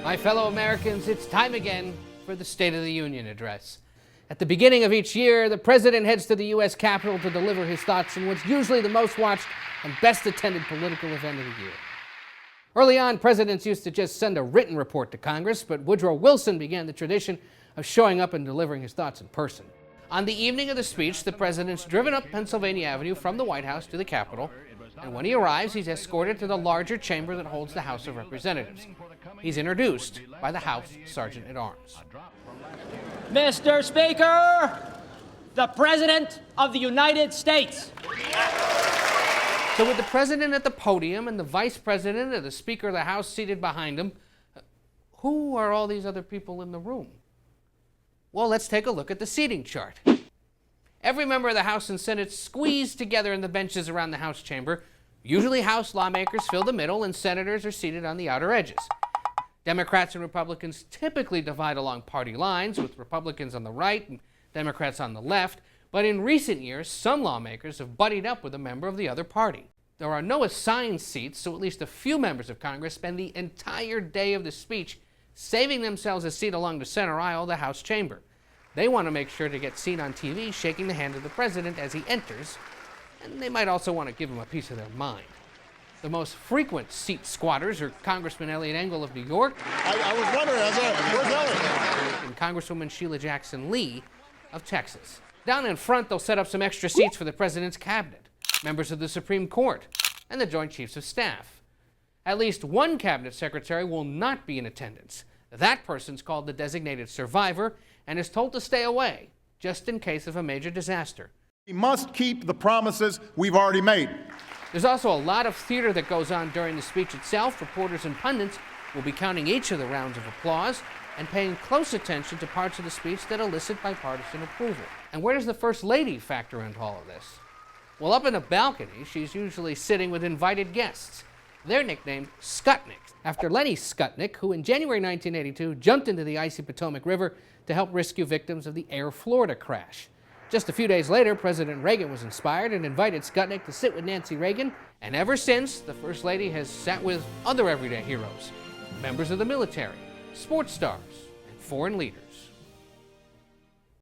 My fellow Americans, it's time again for the State of the Union address. At the beginning of each year, the president heads to the U.S. Capitol to deliver his thoughts in what's usually the most watched and best attended political event of the year. Early on, presidents used to just send a written report to Congress, but Woodrow Wilson began the tradition of showing up and delivering his thoughts in person. On the evening of the speech, the president's driven up Pennsylvania Avenue from the White House to the Capitol, and when he arrives, he's escorted to the larger chamber that holds the House of Representatives. He's introduced by the House Sergeant-at-Arms. Mr. Speaker, the President of the United States. So with the president at the podium and the vice president and the Speaker of the House seated behind him, who are all these other people in the room? Well, let's take a look at the seating chart. Every member of the House and Senate squeezed together in the benches around the House chamber. Usually House lawmakers fill the middle and senators are seated on the outer edges. Democrats and Republicans typically divide along party lines, with Republicans on the right and Democrats on the left, but in recent years, some lawmakers have buddied up with a member of the other party. There are no assigned seats, so at least a few members of Congress spend the entire day of the speech saving themselves a seat along the center aisle of the House chamber. They want to make sure to get seen on TV shaking the hand of the president as he enters, and they might also want to give him a piece of their mind. The most frequent seat squatters are Congressman Eliot Engel of New York I was wondering, where's Eliot? and Congresswoman Sheila Jackson Lee of Texas. Down in front, they'll set up some extra seats for the president's cabinet, members of the Supreme Court, and the Joint Chiefs of Staff. At least one cabinet secretary will not be in attendance. That person's called the designated survivor and is told to stay away, just in case of a major disaster. We must keep the promises we've already made. There's also a lot of theater that goes on during the speech itself. Reporters and pundits will be counting each of the rounds of applause and paying close attention to parts of the speech that elicit bipartisan approval. And where does the First Lady factor into all of this? Well, up in the balcony, she's usually sitting with invited guests. They're nicknamed Skutniks, after Lenny Skutnik, who in January 1982 jumped into the icy Potomac River to help rescue victims of the Air Florida crash. Just a few days later, President Reagan was inspired and invited Skutnik to sit with Nancy Reagan, and ever since, the First Lady has sat with other everyday heroes, members of the military, sports stars, and foreign leaders.